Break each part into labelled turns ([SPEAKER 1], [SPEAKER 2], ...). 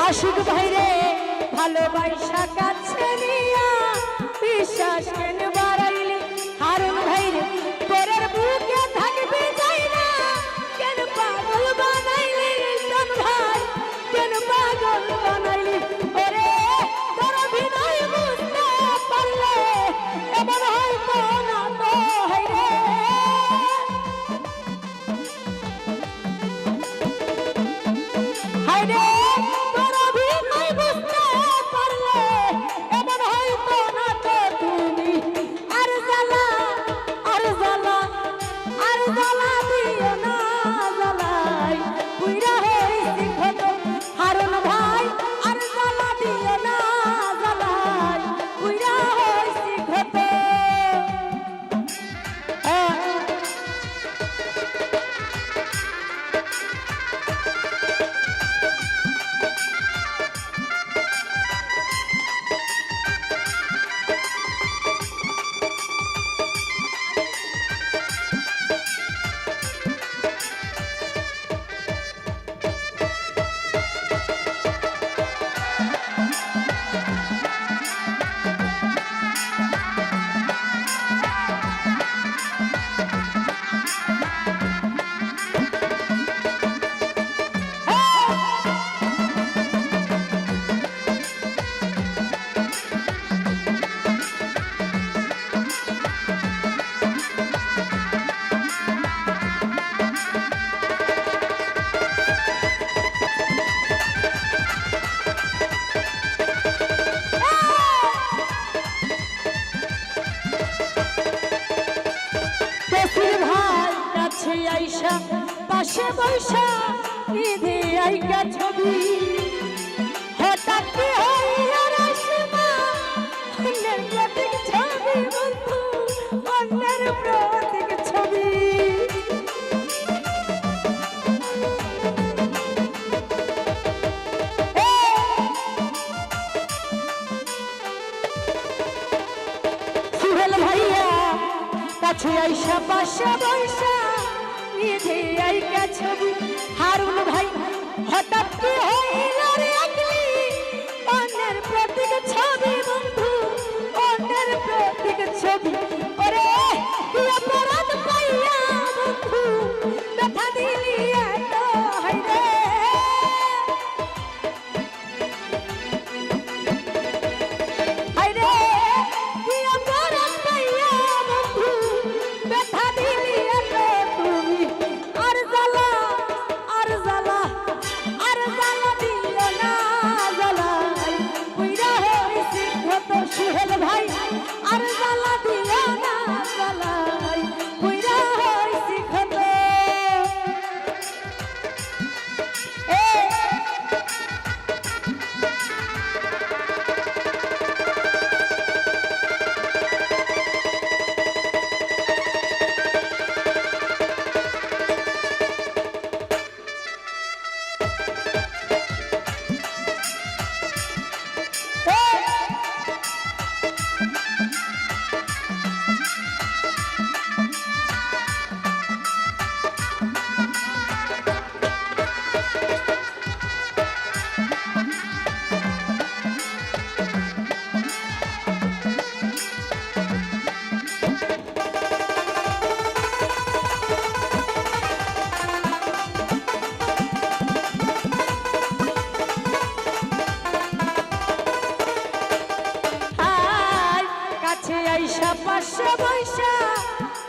[SPEAKER 1] আশুক ভাইরে ভালোবাসা কাছে নিয়া বিশ্বাস কেন বাড়াইলি হারুন ভাইরে পরের বুকে থাকবে যাই না কেন পাগল বানাইলি রিল্টন ভাই কেন পাগল বানাইলি ওরে তোর বিনয় বুঝতে পারলে এমন হইতো না তো হাইরে হাইরে আইসা পাশে বৈশা নিধে আইকা ছবি হঠাৎ কি হইয়া রাসমা অন্যের প্রতীক ছবি বন্ধু অন্যের প্রতীক ছবি সুহেল ভাইয়া কাছে আইসা পাশে বৈশা নিধে আইকা ছবি হারুন ভাই হঠাৎ কি হইল রে আগলি অন্যের প্রতীক ছবি বন্ধু অন্যের প্রতীক ছবি ওরে কি অপরাধ পাইয়া বন্ধু ব্যথা দিলি এত হাইরে হাইরে কি অপরাধ পাইয়া বন্ধু ব্যথা দিলি এত সুহেল ভাই আর জ্বালা দিও না জ্বালাই পুইরা হইছি ক্ষত পাশে বৈশা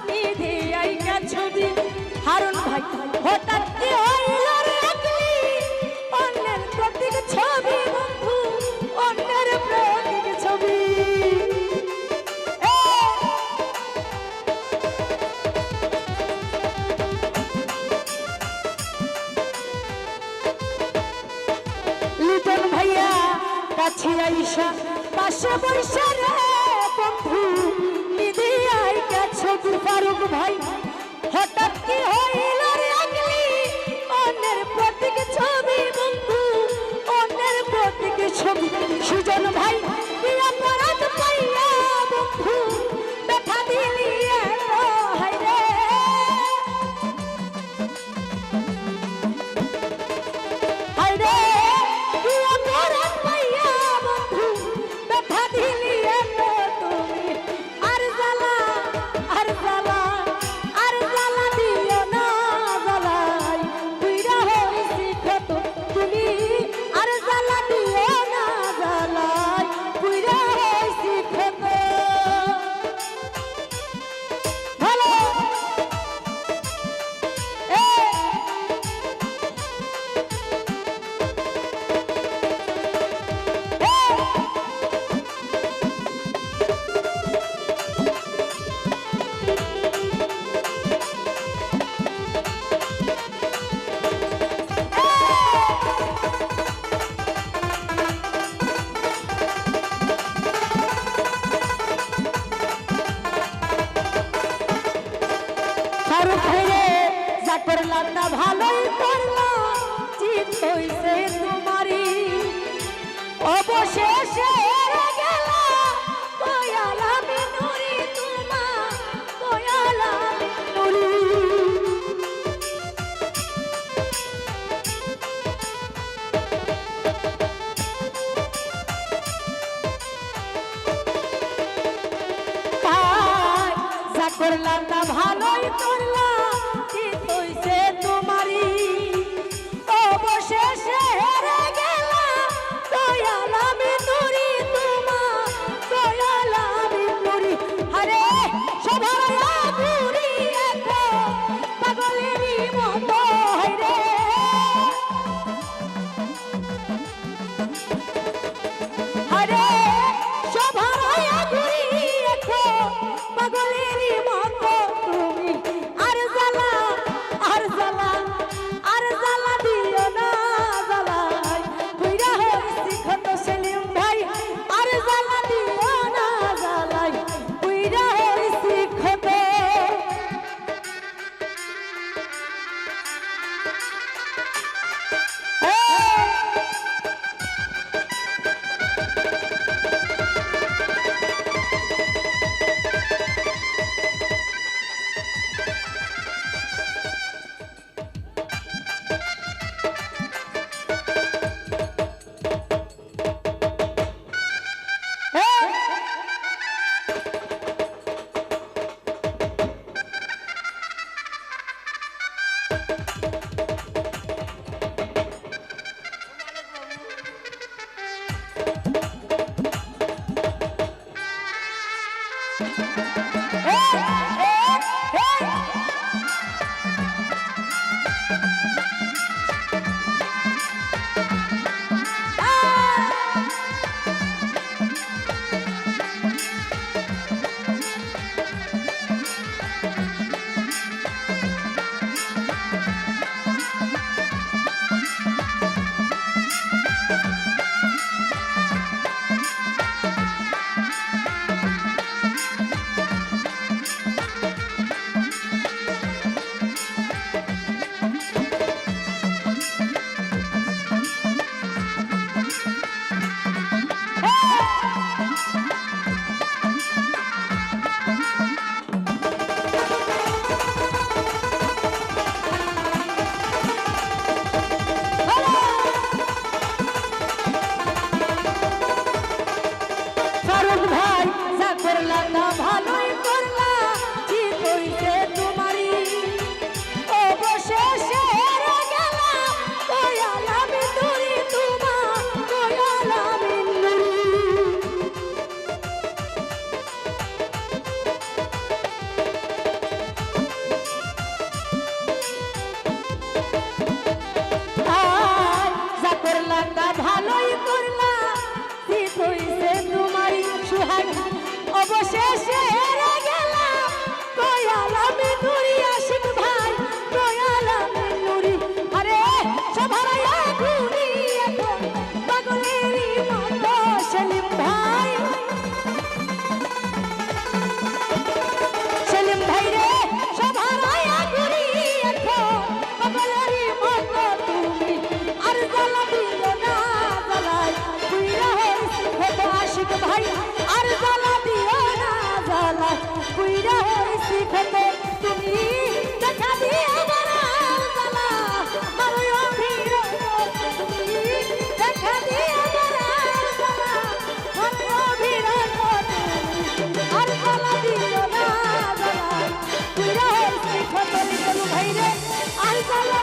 [SPEAKER 1] নিধে আইকা ছবি হারুন ভাই হঠাৎ কি হইল রে আগলি অন্যের প্রতীক ছবি বন্ধু অন্যের প্রতীক ছবি লিটন ভাইয়া কাছে আইসা পাশে বৈশা রে বন্ধু নিধে আইকা ছবি ফারুক ভাই হঠাৎ কি হইল রে আগলি অন্যের প্রতীক ছবি বন্ধু অন্যের প্রতীক ছবি সুজন ভাই কি অপরাধ পাইয়া বন্ধু ব্যথা দিলি এত হাইরে রে যা করলাম না ভালোই করলাম চিত হইছে তোমারই অবশেষে গেল দয়াল আমি নুরি তোমা দয়াল আমি নুরি করলাম না ভালোই করলাম চিত হইছে তোমারই অবশেষে হেরে গেলাম দয়াল আমি নুরি তোমা দয়াল আমি নুরি আরে সবার ঘুরি এখন পাগলেরই মতো রে আরে সবার ঘুরি এখন পাগলেরই মতো তুমি আর জ্বালা দিও না জ্বালাই বুইরা হইছি ক্ষত সেলিম ভাই আর জ্বালা দিও না জ্বালাই বুইরা হইছি ক্ষত ভালোই করলা ঠিক হইছে তোমারই সুহাগ অবশেষে হেরে গেলাম দয়াল আমি নুরি আশিক ভাই দয়াল আমি নুরি আরে সবার ঘুরি এখন পাগলেরই মতো সেলিম ভাই রে সবার ঘুরি এখন পাগলেরই মতো তুমি আর জ্বালা দিও না জ্বালাই বুইরা হইছি ক্ষত আশিক ভাই আর জ্বালা দিও না জ্বালাই বুইরা হইছি ক্ষত তুমি দেখা দিও বারার জ্বালা মারুই অভিরত তুমি দেখা দিও বারার জ্বালা মারুই অভিরত তুমি আর জ্বালা দিও না জ্বালাই বুইরা হইছি ক্ষত লিখলু ভাই রে আর জ্বালা